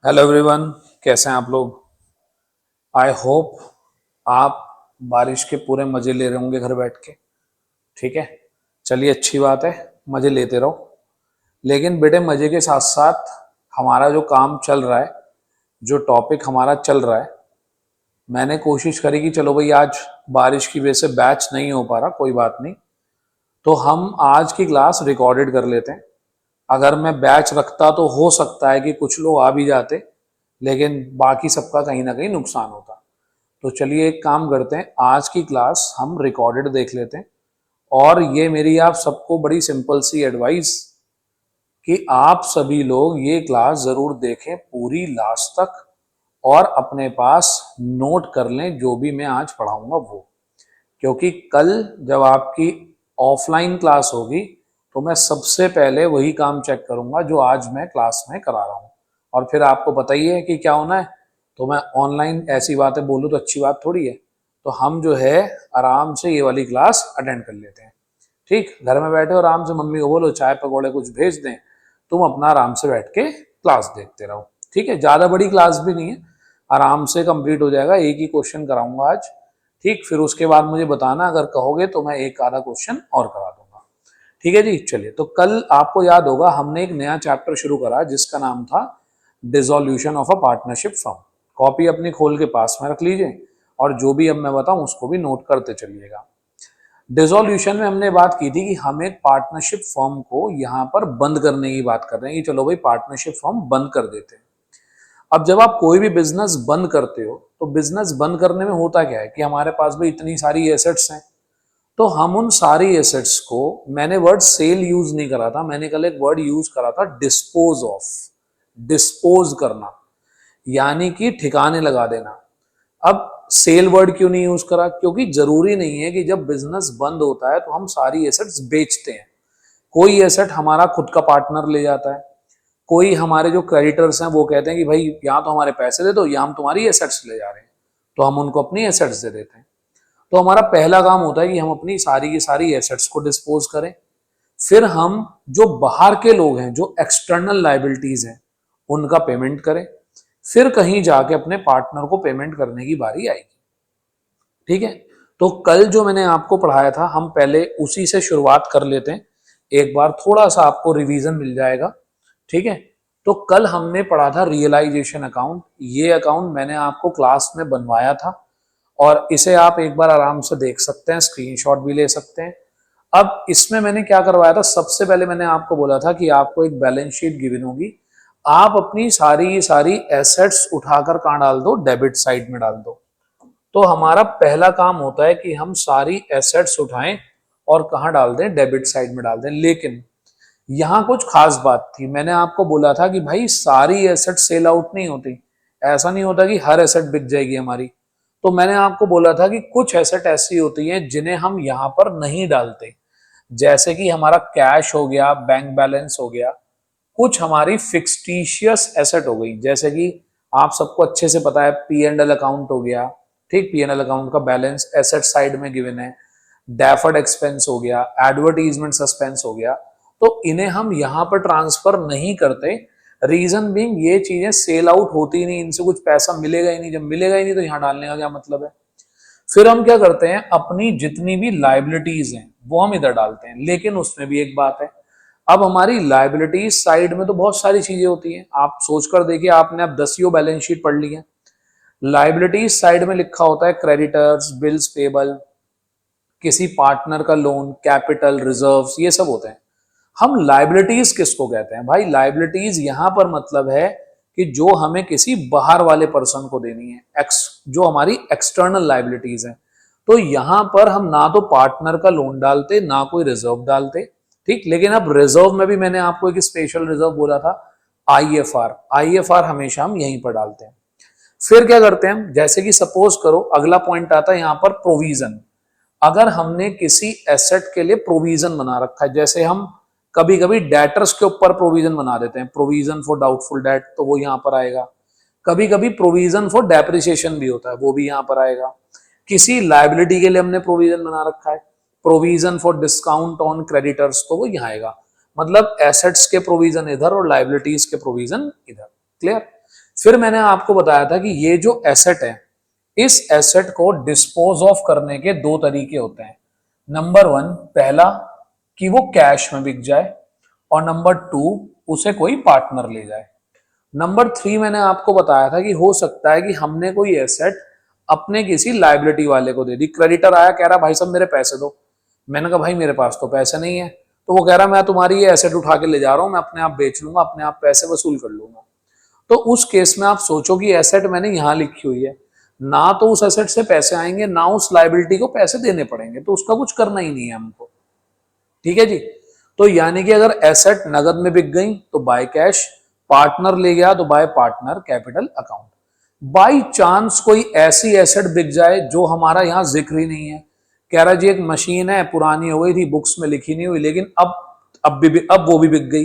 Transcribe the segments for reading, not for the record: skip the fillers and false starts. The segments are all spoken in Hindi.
हेलो एवरीवन, कैसे हैं आप लोग। आई होप आप बारिश के पूरे मजे ले रहे होंगे घर बैठ के। ठीक है, चलिए अच्छी बात है, मजे लेते रहो। लेकिन बेटे मजे के साथ साथ हमारा जो काम चल रहा है, जो टॉपिक हमारा चल रहा है, मैंने कोशिश करी कि चलो भाई आज बारिश की वजह से बैच नहीं हो पा रहा, कोई बात नहीं, तो हम आज की क्लास रिकॉर्डेड कर लेते हैं। अगर मैं बैच रखता तो हो सकता है कि कुछ लोग आ भी जाते, लेकिन बाकी सबका कहीं ना कहीं नुकसान होता। तो चलिए एक काम करते हैं, आज की क्लास हम रिकॉर्डेड देख लेते हैं। और ये मेरी आप सबको बड़ी सिंपल सी एडवाइस कि आप सभी लोग ये क्लास जरूर देखें पूरी लास्ट तक, और अपने पास नोट कर लें जो भी मैं आज पढ़ाऊंगा वो। क्योंकि कल जब आपकी ऑफलाइन क्लास होगी तो मैं सबसे पहले वही काम चेक करूंगा जो आज मैं क्लास में करा रहा हूँ। और फिर आपको पता ही है कि क्या होना है, तो मैं ऑनलाइन ऐसी बातें बोलूँ तो अच्छी बात थोड़ी है। तो हम जो है आराम से ये वाली क्लास अटेंड कर लेते हैं। ठीक, घर में बैठे हो आराम से, मम्मी को बोलो चाय पकौड़े कुछ भेज दें, तुम अपना आराम से बैठ के क्लास देखते रहो। ठीक है, ज़्यादा बड़ी क्लास भी नहीं है, आराम से कंप्लीट हो जाएगा, एक ही क्वेश्चन कराऊंगा आज। ठीक, फिर उसके बाद मुझे बताना, अगर कहोगे तो मैं एक आधा क्वेश्चन और करा दूंगा। ठीक है जी, चलिए। तो कल आपको याद होगा हमने एक नया चैप्टर शुरू करा जिसका नाम था dissolution of a partnership firm. Copy अपनी खोल के पास में रख लीजिए, और जो भी अब मैं बताऊं उसको भी नोट करते चलिएगा। डिसोल्यूशन में हमने बात की थी कि हम एक पार्टनरशिप फर्म को यहाँ पर बंद करने की बात कर रहे हैं कि चलो भाई पार्टनरशिप फर्म बंद कर देते हैं। अब जब आप कोई भी बिजनेस बंद करते हो तो बिजनेस बंद करने में होता क्या है कि हमारे पास भी इतनी सारी एसेट्स हैं, तो हम उन सारी एसेट्स को, मैंने वर्ड सेल यूज नहीं करा था, मैंने कल एक वर्ड यूज करा था डिस्पोज ऑफ। डिस्पोज करना यानी कि ठिकाने लगा देना। अब सेल वर्ड क्यों नहीं यूज करा, क्योंकि जरूरी नहीं है कि जब बिजनेस बंद होता है तो हम सारी एसेट्स बेचते हैं। कोई एसेट हमारा खुद का पार्टनर ले जाता है, कोई हमारे जो क्रेडिटर्स हैं वो कहते हैं कि भाई या तो हमारे पैसे दे दो या हम तुम्हारी एसेट्स ले जा रहे हैं, तो हम उनको अपनी एसेट्स दे देते हैं। तो हमारा पहला काम होता है कि हम अपनी सारी की सारी एसेट्स को डिस्पोज करें। फिर हम जो बाहर के लोग हैं, जो एक्सटर्नल लाइबिलिटीज हैं, उनका पेमेंट करें। फिर कहीं जाके अपने पार्टनर को पेमेंट करने की बारी आएगी। ठीक है, तो कल जो मैंने आपको पढ़ाया था हम पहले उसी से शुरुआत कर लेते हैं, एक बार थोड़ा सा आपको रिवीजन मिल जाएगा। ठीक है, तो कल हमने पढ़ा था रियलाइजेशन अकाउंट। ये अकाउंट मैंने आपको क्लास में बनवाया था, और इसे आप एक बार आराम से देख सकते हैं, स्क्रीनशॉट भी ले सकते हैं। अब इसमें मैंने क्या करवाया था, सबसे पहले मैंने आपको बोला था कि आपको एक बैलेंस शीट गिवन होगी, आप अपनी सारी सारी एसेट्स उठाकर कहाँ डाल दो, डेबिट साइड में डाल दो। तो हमारा पहला काम होता है कि हम सारी एसेट्स उठाएं और कहाँ डाल दें, डेबिट साइड में डाल दें। लेकिन यहां कुछ खास बात थी, मैंने आपको बोला था कि भाई सारी एसेट सेल आउट नहीं होती, ऐसा नहीं होता कि हर एसेट बिक जाएगी हमारी। तो मैंने आपको बोला था कि कुछ एसेट ऐसी होती हैं जिन्हें हम यहां पर नहीं डालते, जैसे कि हमारा कैश हो गया, बैंक बैलेंस हो गया, कुछ हमारी फिक्सटिशियस एसेट हो गई, जैसे कि आप सबको अच्छे से पता है पी एंड एल अकाउंट हो गया। ठीक, पी एंड एल अकाउंट का बैलेंस एसेट साइड में गिवन है। डेफर्ड एक्सपेंस हो गया, एडवर्टीजमेंट सस्पेंस हो गया, तो इन्हें हम यहां पर ट्रांसफर नहीं करते। रीजन बीइंग ये चीजें सेल आउट होती नहीं, इनसे कुछ पैसा मिलेगा ही नहीं, जब मिलेगा ही नहीं तो यहां डालने का क्या मतलब है। फिर हम क्या करते हैं, अपनी जितनी भी लाइबिलिटीज हैं वो हम इधर डालते हैं। लेकिन उसमें भी एक बात है, अब हमारी लाइबिलिटीज साइड में तो बहुत सारी चीजें होती हैं। आप सोचकर देखिए, आपने अब 10 बैलेंस शीट पढ़ ली है, लाइबिलिटीज साइड में लिखा होता है क्रेडिटर्स, बिल्स पेबल, किसी पार्टनर का लोन, कैपिटल, रिजर्व्स, ये सब होते हैं। हम लाइबिलिटीज किसको कहते हैं भाई, लाइबिलिटीज यहां पर मतलब है कि जो हमें किसी बाहर वाले पर्सन को देनी है, जो हमारी एक्सटर्नल लाइबिलिटीज है। तो यहां पर हम ना तो पार्टनर का लोन डालते, ना कोई रिजर्व डालते। ठीक, लेकिन अब रिजर्व में भी मैंने आपको एक स्पेशल रिजर्व बोला था, आईएफआर। आईएफआर हमेशा हम यहीं पर डालते हैं। फिर क्या करते हैं, जैसे कि सपोज करो अगला पॉइंट आता है यहां पर प्रोविजन। अगर हमने किसी एसेट के लिए प्रोविजन बना रखा है, जैसे हम कभी कभी डेटर्स के ऊपर प्रोविजन बना देते हैं, प्रोविजन फॉर डाउटफुल डेट, तो वो यहां पर आएगा। कभी कभी प्रोविजन फॉर डेप्रिसिएशन भी होता है, वो भी यहां पर आएगा। किसी लाइबिलिटी के लिए हमने प्रोविजन बना रखा है, provision for discount on creditors, तो वो यहां आएगा। मतलब एसेट्स के प्रोविजन इधर और लाइबिलिटीज के प्रोविजन इधर। क्लियर। फिर मैंने आपको बताया था कि ये जो एसेट है, इस एसेट को डिस्पोज ऑफ करने के दो तरीके होते हैं। नंबर वन, पहला कि वो कैश में बिक जाए, और नंबर टू, उसे कोई पार्टनर ले जाए। नंबर थ्री मैंने आपको बताया था कि हो सकता है कि हमने कोई एसेट अपने किसी लाइबिलिटी वाले को दे दी। क्रेडिटर आया, कह रहा भाई साहब मेरे पैसे दो। मैंने कहा भाई मेरे पास तो पैसे नहीं है। तो वो कह रहा मैं तुम्हारी ये एसेट उठा के ले जा रहा हूं, मैं अपने आप बेच लूंगा, अपने आप पैसे वसूल कर लूंगा। तो उस केस में आप सोचो कि एसेट मैंने यहां लिखी हुई है, ना तो उस एसेट से पैसे आएंगे, ना उस लाइबिलिटी को पैसे देने पड़ेंगे, तो उसका कुछ करना ही नहीं है हमको। ठीक है जी। तो यानी कि अगर एसेट नगद में बिक गई तो बाय कैश, पार्टनर ले गया तो bye partner capital account. By chance कोई ऐसी एसेट बिक जाए जो हमारा यहां जिक्र ही नहीं है, कह रहा जी एक मशीन है, पुरानी हो गई थी, बुक्स में लिखी नहीं हुई, लेकिन अब वो भी बिक गई।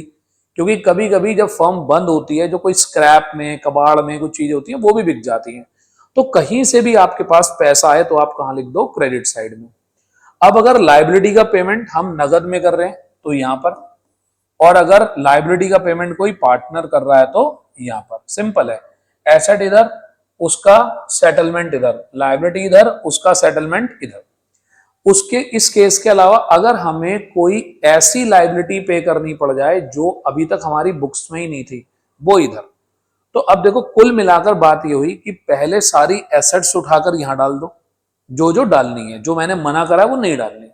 क्योंकि कभी कभी जब फर्म बंद होती है, जो कोई स्क्रैप में, कबाड़ में कुछ चीजें होती है, वो भी बिक जाती हैं। तो कहीं से भी आपके पास पैसा आए तो आप कहां लिख दो, क्रेडिट साइड में। अब अगर लाइबिलिटी का पेमेंट हम नगद में कर रहे हैं तो यहां पर, और अगर लाइबिलिटी का पेमेंट कोई पार्टनर कर रहा है तो यहां पर। सिंपल है, एसेट इधर, उसका सेटलमेंट इधर, लाइबिलिटी इधर, उसका सेटलमेंट इधर। उसके इस केस के अलावा अगर हमें कोई ऐसी लाइबिलिटी पे करनी पड़ जाए जो अभी तक हमारी बुक्स में ही नहीं थी, वो इधर। तो अब देखो कुल मिलाकर बात ये हुई कि पहले सारी एसेट्स उठाकर यहां डाल दो, जो जो डालनी है, जो मैंने मना करा वो नहीं डालनी।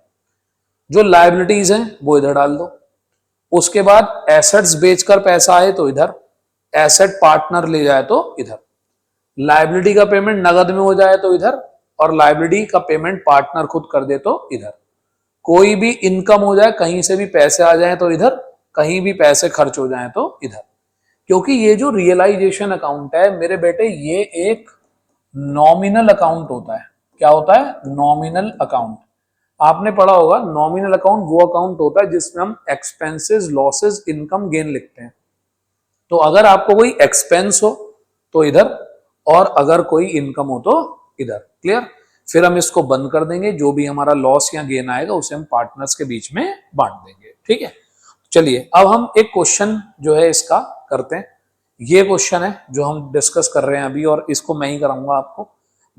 जो लाइबिलिटीज हैं वो इधर डाल दो। उसके बाद एसेट्स बेचकर पैसा आए तो इधर, एसेट पार्टनर ले जाए तो इधर, लाइबिलिटी का पेमेंट नगद में हो जाए तो इधर, और लाइबिलिटी का पेमेंट पार्टनर खुद कर दे तो इधर। कोई भी इनकम हो जाए, कहीं से भी पैसे आ जाए तो इधर, कहीं भी पैसे खर्च हो जाए तो इधर। क्योंकि ये जो रियलाइजेशन अकाउंट है मेरे बेटे, ये एक नॉमिनल अकाउंट होता है। क्या होता है? Nominal account. आपने पढ़ा होगा, नॉमिनल अकाउंट वो अकाउंट होता है जिसमें हम एक्सपेंसेस, लॉसेस, इनकम, गेन लिखते हैं। तो अगर आपको कोई एक्सपेंस हो तो इधर, और अगर कोई इनकम हो तो इधर। क्लियर? फिर हम इसको बंद कर देंगे, जो भी हमारा लॉस या गेन आएगा उसे हम पार्टनर्स के बीच में बांट देंगे। ठीक है, चलिए अब हम एक क्वेश्चन जो है इसका करते हैं। ये क्वेश्चन है जो हम डिस्कस कर रहे हैं अभी, और इसको मैं ही कराऊंगा आपको।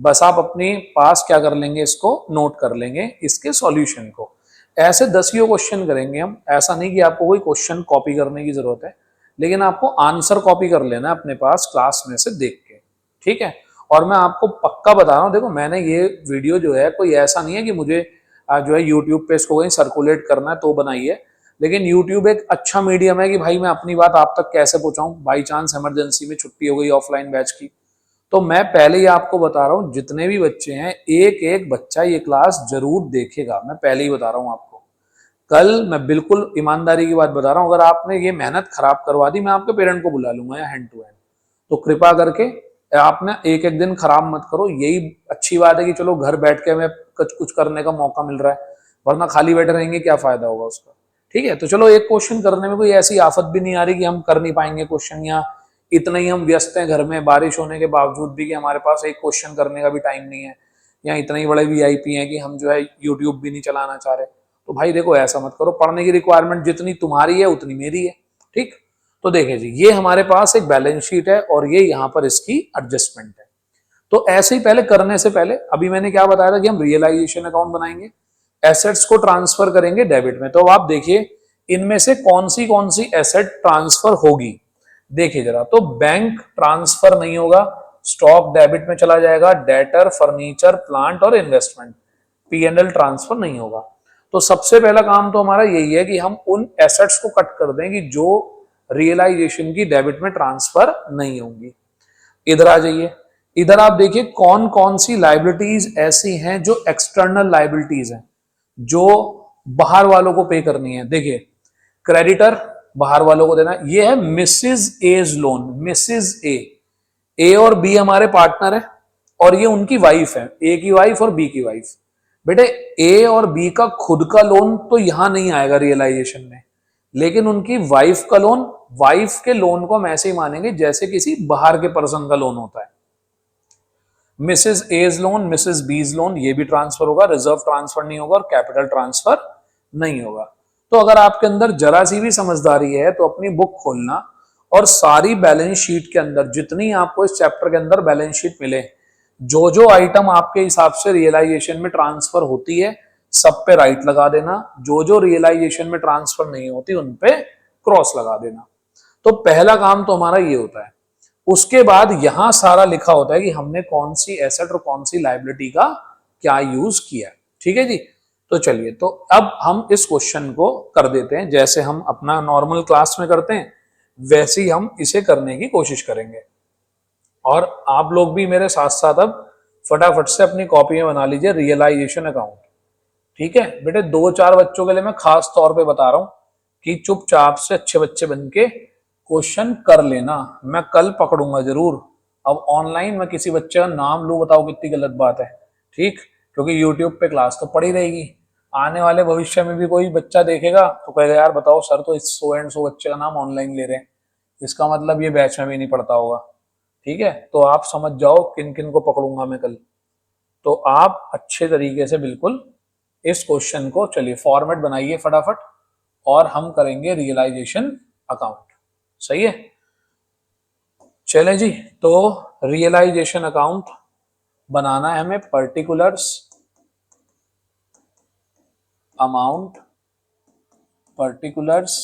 बस आप अपने पास क्या कर लेंगे, इसको नोट कर लेंगे, इसके सॉल्यूशन को। ऐसे 10 क्वेश्चन करेंगे हम। ऐसा नहीं कि आपको कोई क्वेश्चन कॉपी करने की जरूरत है, लेकिन आपको आंसर कॉपी कर लेना है अपने पास क्लास में से देख के। ठीक है? और मैं आपको पक्का बता रहा हूँ, देखो मैंने ये वीडियो जो है, कोई ऐसा नहीं है कि मुझे जो है यूट्यूब पे इसको कहीं सर्कुलेट करना है तो बनाई है। लेकिन यूट्यूब एक अच्छा मीडियम है कि भाई मैं अपनी बात आप तक कैसे पहुंचाऊं। बाई चांस इमरजेंसी में छुट्टी हो गई ऑफलाइन बैच की, तो मैं पहले ही आपको बता रहा हूं, जितने भी बच्चे हैं, एक एक बच्चा ये क्लास जरूर देखेगा। मैं पहले ही बता रहा हूं आपको। कल मैं बिल्कुल ईमानदारी की बात बता रहा हूं, अगर आपने ये मेहनत खराब करवा दी, मैं आपके पेरेंट को बुला लूंगा या हैंड टू हैंड। तो कृपा करके आपने एक एक दिन खराब मत करो। यही अच्छी बात है कि चलो घर बैठ के हमें कुछ करने का मौका मिल रहा है, वरना खाली बैठे रहेंगे क्या फायदा होगा उसका। ठीक है, तो चलो एक क्वेश्चन करने में कोई ऐसी आफत भी नहीं आ रही कि हम कर नहीं पाएंगे क्वेश्चन, या इतना ही हम व्यस्त हैं घर में बारिश होने के बावजूद भी कि हमारे पास एक क्वेश्चन करने का भी टाइम नहीं है, या इतने ही बड़े वीआईपी हैं कि हम जो है यूट्यूब भी नहीं चलाना चाह रहे। तो भाई देखो ऐसा मत करो, पढ़ने की रिक्वायरमेंट जितनी तुम्हारी है उतनी मेरी है। ठीक, तो देखिए जी, ये हमारे पास एक बैलेंस शीट है और ये यहाँ पर इसकी एडजस्टमेंट है। तो ऐसे ही पहले करने से पहले अभी मैंने क्या बताया था कि हम रियलाइजेशन अकाउंट बनाएंगे, एसेट्स को ट्रांसफर करेंगे डेबिट में। तो अब आप देखिए इनमें से कौन सी एसेट ट्रांसफर होगी। देखिए जरा, तो बैंक ट्रांसफर नहीं होगा, स्टॉक डेबिट में चला जाएगा, डेटर, फर्नीचर, प्लांट और इन्वेस्टमेंट P&L ट्रांसफर नहीं होगा। तो सबसे पहला काम तो हमारा यही है कि हम उन एसेट्स को कट कर दें कि जो रियलाइजेशन की डेबिट में ट्रांसफर नहीं होंगी। इधर आ जाइए, इधर आप देखिए कौन कौन सी लाइबिलिटीज ऐसी हैं जो एक्सटर्नल लाइबिलिटीज हैं, जो बाहर वालों को पे करनी है। देखिए, क्रेडिटर बाहर वालों को देना, ये है मिसेज एज लोन। मिसेज ए और बी हमारे पार्टनर है, और ये उनकी वाइफ है, ए की वाइफ और बी की वाइफ। बेटे ए और बी का खुद का लोन तो यहां नहीं आएगा रियलाइजेशन में, लेकिन उनकी वाइफ का लोन, वाइफ के लोन को हम ऐसे ही मानेंगे जैसे किसी बाहर के पर्सन का लोन होता है। मिसेज एज लोन, मिसेज बीज लोन, ये भी ट्रांसफर होगा, रिजर्व ट्रांसफर नहीं होगा और कैपिटल ट्रांसफर नहीं होगा। तो अगर आपके अंदर जरा सी भी समझदारी है तो अपनी बुक खोलना और सारी बैलेंस शीट के अंदर जितनी आपको इस चैप्टर के अंदर बैलेंस शीट मिले, जो जो आइटम आपके हिसाब से रियलाइजेशन में ट्रांसफर होती है सब पे राइट लगा देना, जो जो रियलाइजेशन में ट्रांसफर नहीं होती उन पे क्रॉस लगा देना। तो पहला काम तो हमारा ये होता है। उसके बाद यहां सारा लिखा होता है कि हमने कौन सी एसेट और कौन सी लायबिलिटी का क्या यूज किया। ठीक है जी। तो चलिए, तो अब हम इस क्वेश्चन को कर देते हैं, जैसे हम अपना नॉर्मल क्लास में करते हैं वैसे ही हम इसे करने की कोशिश करेंगे। और आप लोग भी मेरे साथ साथ अब फटाफट से अपनी कॉपी में बना लीजिए रियलाइजेशन अकाउंट। ठीक है बेटे, 2-4 बच्चों के लिए मैं खास तौर पे बता रहा हूं कि चुपचाप से अच्छे बच्चे बन के क्वेश्चन कर लेना। मैं कल पकड़ूंगा जरूर। अब ऑनलाइन मैं किसी बच्चे का नाम लूं, बताओ कितनी गलत बात है। ठीक, क्योंकि यूट्यूब पे क्लास तो पड़ी रहेगी। आने वाले भविष्य में भी कोई बच्चा देखेगा तो कहेगा यार बताओ सर तो इस 100 एंड 100 बच्चे का नाम ऑनलाइन ले रहे हैं, इसका मतलब ये बैच में भी नहीं पढ़ता होगा। ठीक है, तो आप समझ जाओ किन किन को पकड़ूंगा मैं कल। तो आप अच्छे तरीके से बिल्कुल इस क्वेश्चन को, चलिए फॉर्मेट बनाइए फटाफट और हम करेंगे रियलाइजेशन अकाउंट। सही है, चले जी। तो रियलाइजेशन अकाउंट बनाना है हमें। पर्टिकुलर्स अमाउंट, पर्टिकुलर्स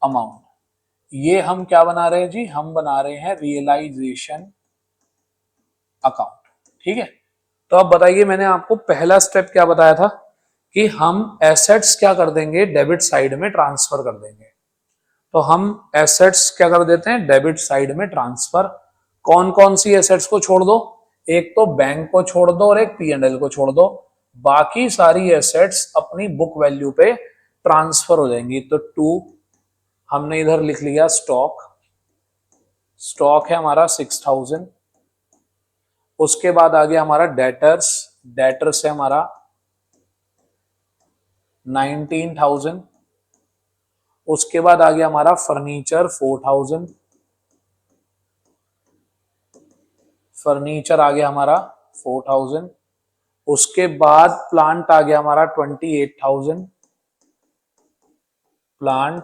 अमाउंट, ये हम क्या बना रहे हैं जी, हम बना रहे हैं रियलाइजेशन अकाउंट। ठीक है, तो अब बताइए मैंने आपको पहला स्टेप क्या बताया था कि हम एसेट्स क्या कर देंगे, डेबिट साइड में ट्रांसफर कर देंगे। तो हम एसेट्स क्या कर देते हैं, डेबिट साइड में ट्रांसफर। कौन कौन सी एसेट्स को छोड़ दो, एक तो बैंक को छोड़ दो और एक P&L को छोड़ दो, बाकी सारी एसेट्स अपनी बुक वैल्यू पे ट्रांसफर हो जाएंगी। तो 2 हमने इधर लिख लिया स्टॉक, स्टॉक है हमारा 6000। उसके बाद आ गया हमारा डेटर्स, डेटर्स है हमारा 19,000। उसके बाद आ गया हमारा फर्नीचर 4,000, फर्नीचर आ गया हमारा 4,000। उसके बाद प्लांट आ गया हमारा 28,000, प्लांट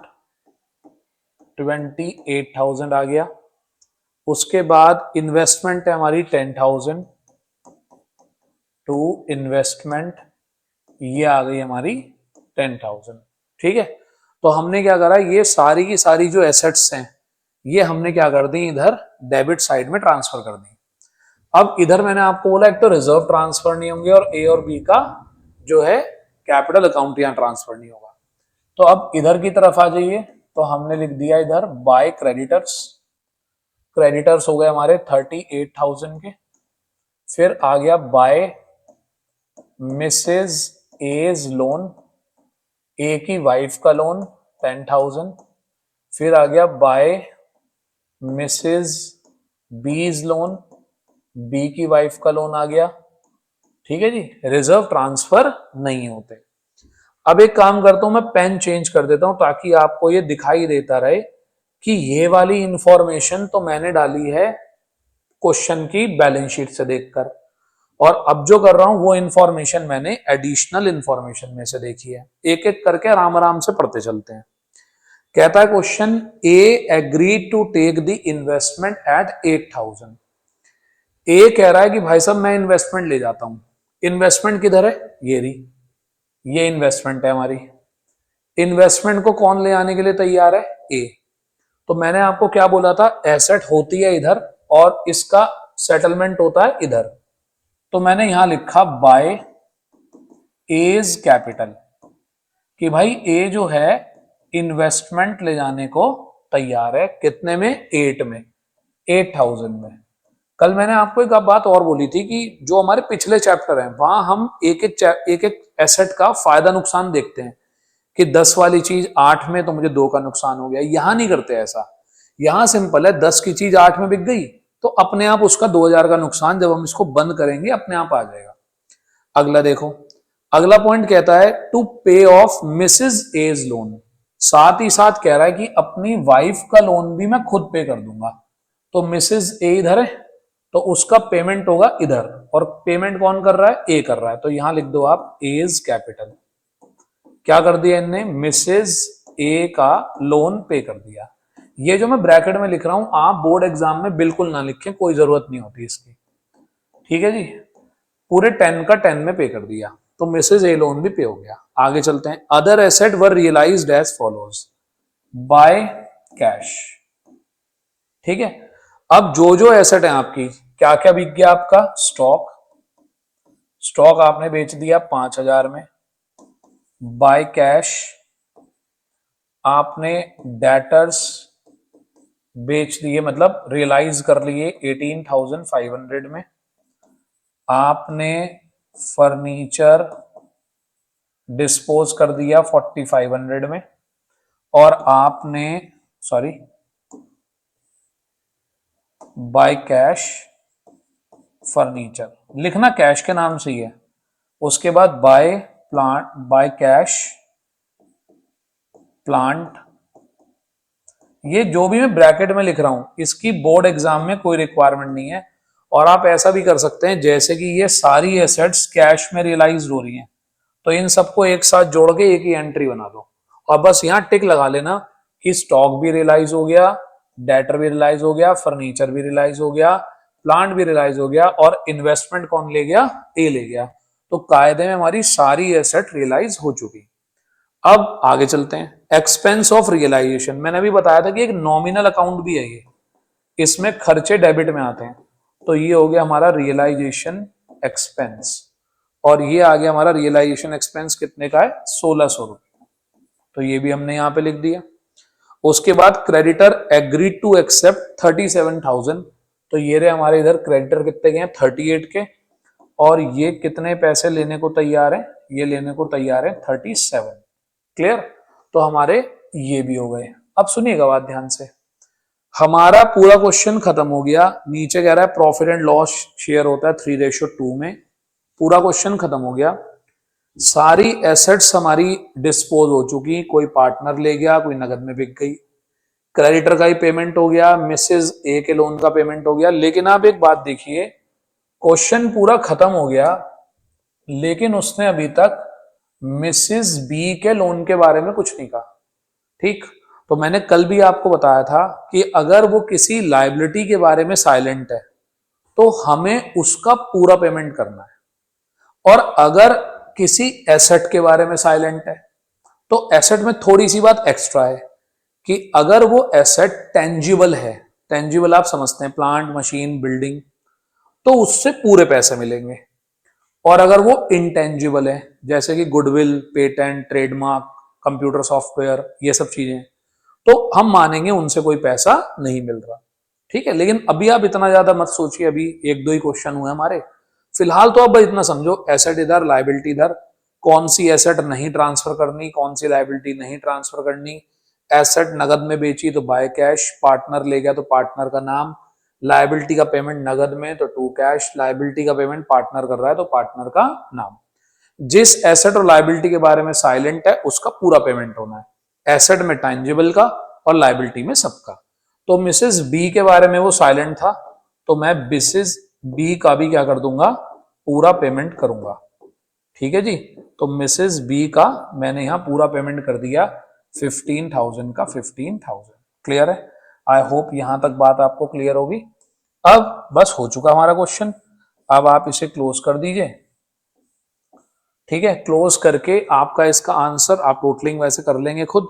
28,000 आ गया। उसके बाद इन्वेस्टमेंट है हमारी 10,000 टू इन्वेस्टमेंट, ये आ गई हमारी 10,000। ठीक है, तो हमने क्या करा, ये सारी की सारी जो एसेट्स हैं ये हमने क्या कर दी, इधर डेबिट साइड में ट्रांसफर कर दी। अब इधर मैंने आपको बोला एक तो रिजर्व ट्रांसफर नहीं होंगे और ए और बी का जो है कैपिटल अकाउंट यहां ट्रांसफर नहीं होगा। तो अब इधर की तरफ आ जाइए, तो हमने लिख दिया इधर बाय क्रेडिटर्स, क्रेडिटर्स हो गए हमारे 38,000 के। फिर आ गया बाय मिसेज एज लोन, ए की वाइफ का लोन 10,000। फिर आ गया बाय मिसेज बीज लोन, बी की वाइफ का लोन आ गया। ठीक है जी, रिजर्व ट्रांसफर नहीं होते। अब एक काम करता हूं, मैं पेन चेंज कर देता हूं ताकि आपको ये दिखाई देता रहे कि ये वाली इंफॉर्मेशन तो मैंने डाली है क्वेश्चन की बैलेंस शीट से देखकर, और अब जो कर रहा हूं वो इंफॉर्मेशन मैंने एडिशनल इंफॉर्मेशन में से देखी है। एक एक करके आराम आराम से पढ़ते चलते हैं। कहता है question, A agree to take the investment at 8,000। A कह रहा है कि भाई साहब मैं इन्वेस्टमेंट ले जाता हूं। इन्वेस्टमेंट किधर है, ये रही, ये इन्वेस्टमेंट है हमारी। इन्वेस्टमेंट को कौन ले आने के लिए तैयार है, ए। तो मैंने आपको क्या बोला था, एसेट होती है इधर और इसका सेटलमेंट होता है इधर। तो मैंने यहां लिखा बाय एज कैपिटल, कि भाई ए जो है इन्वेस्टमेंट ले जाने को तैयार है। कितने में, 8 में, 8,000 में। कल मैंने आपको एक बात और बोली थी कि जो हमारे पिछले चैप्टर हैं वहां हम एक एक एसेट का फायदा नुकसान देखते हैं कि 10 वाली चीज 8 में तो मुझे 2 का नुकसान हो गया। यहां नहीं करते ऐसा, यहां सिंपल है, 10 की चीज 8 में बिक गई तो अपने आप उसका 2,000 का नुकसान जब हम इसको बंद करेंगे अपने आप आ जाएगा। अगला देखो, अगला पॉइंट कहता है टू पे ऑफ मिसेज एज लोन, साथ ही साथ कह रहा है कि अपनी वाइफ का लोन भी मैं खुद पे कर दूंगा। तो मिसेज ए इधर है तो उसका पेमेंट होगा इधर, और पेमेंट कौन कर रहा है, ए कर रहा है। तो यहां लिख दो आप एज कैपिटल। क्या कर दिया इनने, मिसेज ए का लोन पे कर दिया। ये जो मैं ब्रैकेट में लिख रहा हूं आप बोर्ड एग्जाम में बिल्कुल ना लिखें, कोई जरूरत नहीं होती इसकी, ठीक है जी। पूरे 10 का 10 में पे कर दिया, तो मिसेज ए लोन भी पे हो गया। आगे चलते हैं। Other asset were realized as follows by cash, ठीक है। अब जो जो एसेट है आपकी, क्या क्या बिक गया आपका, स्टॉक, स्टॉक आपने बेच दिया 5,000 में। बाय कैश आपने डेटर्स बेच दिए, मतलब रियलाइज कर लिए 18,500 में। आपने फर्नीचर डिस्पोज कर दिया 4,500 में। और आपने सॉरी बाय कैश फर्नीचर लिखना कैश के नाम से ही है। उसके बाद by plant, by cash plant, ये जो भी मैं ब्रैकेट में लिख रहा हूं इसकी बोर्ड एग्जाम में कोई रिक्वायरमेंट नहीं है। और आप ऐसा भी कर सकते हैं जैसे कि ये सारी एसेट्स कैश में रियलाइज हो रही हैं, तो इन सबको एक साथ जोड़ के एक ही एंट्री बना दो और बस यहां टिक लगा लेना कि स्टॉक भी रियलाइज हो गया, डेटर भी रियलाइज हो गया, फर्नीचर भी रियलाइज हो गया, प्लांट भी रियलाइज हो गया, और इन्वेस्टमेंट कौन ले गया, ए ले गया। तो कायदे में हमारी सारी एसेट रियलाइज हो चुकी। अब आगे चलते हैं। एक्सपेंस ऑफ रियलाइजेशन, मैंने अभी बताया था कि एक नॉमिनल अकाउंट भी है ये, इसमें खर्चे डेबिट में आते हैं। तो ये हो गया हमारा रियलाइजेशन एक्सपेंस, और ये आ गया हमारा रियलाइजेशन एक्सपेंस कितने का है, 1,600 रुपये। तो ये भी हमने यहां पे लिख दिया। उसके बाद क्रेडिटर एग्रीड टू एक्सेप्ट 37,000, तो ये रहे हमारे इधर क्रेडिटर कितने के हैं, 38 के। और ये कितने पैसे लेने को तैयार है, ये लेने को तैयार है 37। क्लियर। तो हमारे ये भी हो गए। अब सुनिएगा बात ध्यान से, हमारा पूरा क्वेश्चन खत्म हो गया। नीचे कह रहा है प्रॉफिट एंड लॉस शेयर होता है 3:2 में। पूरा क्वेश्चन खत्म हो गया। सारी एसेट्स हमारी डिस्पोज हो चुकी, कोई पार्टनर ले गया, कोई नगद में बिक गई। क्रेडिटर का ही पेमेंट हो गया, मिसेज ए के लोन का पेमेंट हो गया। लेकिन आप एक बात देखिए, क्वेश्चन पूरा खत्म हो गया लेकिन उसने अभी तक मिसेज बी के लोन के बारे में कुछ नहीं कहा, ठीक। तो मैंने कल भी आपको बताया था कि अगर वो किसी लायबिलिटी के बारे में साइलेंट है तो हमें उसका पूरा पेमेंट करना है, और अगर किसी एसेट के बारे में साइलेंट है तो एसेट में थोड़ी सी बात एक्स्ट्रा है कि अगर वो एसेट टेंजिबल है, टेंजिबल आप समझते हैं प्लांट मशीन बिल्डिंग, तो उससे पूरे पैसे मिलेंगे। और अगर वो इंटेंजिबल है जैसे कि goodwill, patent, trademark, computer software, ये सब चीजें, तो हम मानेंगे उनसे कोई पैसा नहीं मिल रहा, ठीक है। लेकिन अभी आप इतना ज्यादा मत सोचिए, अभी एक दो ही क्वेश्चन हुए हमारे। फिलहाल तो अब इतना समझो, एसेट इधर लायबिलिटी इधर, कौन सी एसेट नहीं ट्रांसफर करनी, कौन सी लायबिलिटी नहीं ट्रांसफर करनी। एसेट नगद में बेची तो बाय कैश, पार्टनर ले गया तो पार्टनर का नाम, लायबिलिटी का पेमेंट नगद में तो टू कैश, लायबिलिटी का पेमेंट पार्टनर कर रहा है तो पार्टनर का नाम। जिस एसेट और लायबिलिटी के बारे में साइलेंट है उसका पूरा पेमेंट होना है, एसेट में टेंजिबल का और लायबिलिटी में सबका। तो मिसेस बी के बारे में वो साइलेंट था, तो मैं मिसेस बी का भी क्या कर दूंगा, पूरा पेमेंट करूंगा, ठीक है जी। तो मिसेस बी का मैंने यहां पूरा पेमेंट कर दिया 15,000 का 15,000। क्लियर है। आई होप यहां तक बात आपको क्लियर होगी। अब बस हो चुका हमारा क्वेश्चन, अब आप इसे क्लोज कर दीजिए, ठीक है। क्लोज करके आपका इसका आंसर आप टोटलिंग वैसे कर लेंगे खुद,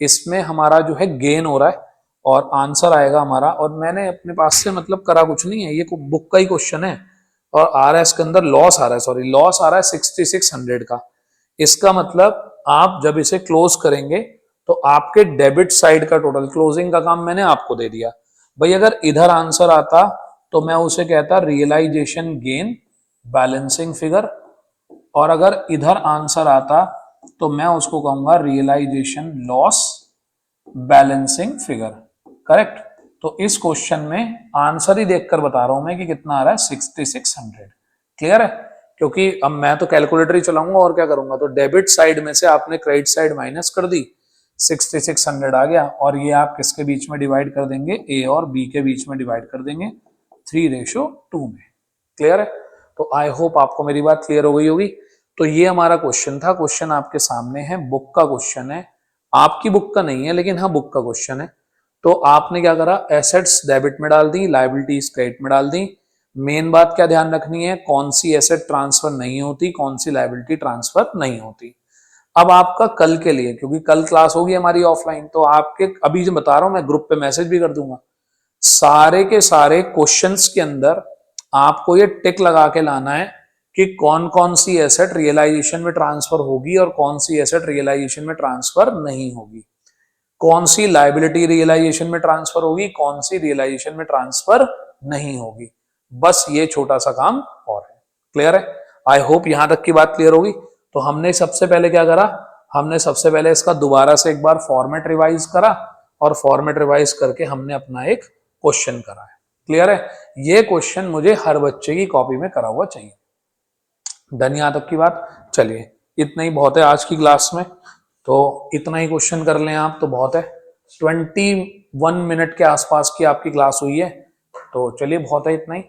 इसमें हमारा जो है गेन हो रहा है और आंसर आएगा हमारा। और मैंने अपने पास से मतलब करा कुछ नहीं है, ये बुक का ही क्वेश्चन है और आ रहा है इसके अंदर लॉस आ रहा है, सॉरी लॉस आ रहा है 6600 का। इसका मतलब आप जब इसे क्लोज करेंगे तो आपके डेबिट साइड का टोटल, क्लोजिंग का काम मैंने आपको दे दिया भाई। अगर इधर आंसर आता तो मैं उसे कहता रियलाइजेशन गेन बैलेंसिंग फिगर, और अगर इधर आंसर आता तो मैं उसको कहूंगा realization loss balancing figure. Correct. तो इस क्वेश्चन में आंसर ही देखकर बता रहा हूं मैं कि कितना आ रहा है 6600। क्लियर है। क्योंकि अब मैं तो कैलकुलेटर ही चलाऊंगा और क्या करूंगा, तो डेबिट साइड में से आपने क्रेडिट साइड माइनस कर दी, 6600 आ गया, और ये आप किसके बीच में डिवाइड कर देंगे, ए और बी के बीच में डिवाइड कर देंगे 3:2 में। क्लियर है। तो आई होप आपको मेरी बात क्लियर हो गई होगी। तो ये हमारा क्वेश्चन था, क्वेश्चन आपके सामने है, बुक का क्वेश्चन है, आपकी बुक का नहीं है, लेकिन हाँ बुक का क्वेश्चन है। तो आपने क्या करा, एसेट्स डेबिट में डाल दी, लायबिलिटीज क्रेडिट में डाल दी। मेन बात क्या ध्यान रखनी है, कौन सी एसेट ट्रांसफर नहीं होती, कौन सी लायबिलिटी ट्रांसफर नहीं होती। अब आपका कल के लिए, क्योंकि कल क्लास होगी हमारी ऑफलाइन, तो आपके अभी जो बता रहा हूं मैं ग्रुप पे मैसेज भी कर दूंगा, सारे के सारे क्वेश्चंस के अंदर आपको ये टिक लगा के लाना है कि कौन कौन सी एसेट रियलाइजेशन में ट्रांसफर होगी और कौन सी एसेट रियलाइजेशन में ट्रांसफर नहीं होगी, कौन सी लायबिलिटी रियलाइजेशन में ट्रांसफर होगी, कौन सी रियलाइजेशन में ट्रांसफर नहीं होगी। बस ये छोटा सा काम और है। क्लियर है? आई होप यहां तक की बात क्लियर होगी। तो हमने सबसे पहले क्या करा, हमने सबसे पहले इसका दोबारा से एक बार फॉर्मेट रिवाइज करा और फॉर्मेट रिवाइज करके हमने अपना एक क्वेश्चन करा है। क्लियर है? ये क्वेश्चन मुझे हर बच्चे की कॉपी में करा हुआ चाहिए। डन यहां तक की बात? चलिए इतना ही बहुत है आज की क्लास में, तो इतना ही क्वेश्चन कर लें आप तो बहुत है। 21 मिनट के आसपास की आपकी क्लास हुई है, तो चलिए बहुत है इतना ही।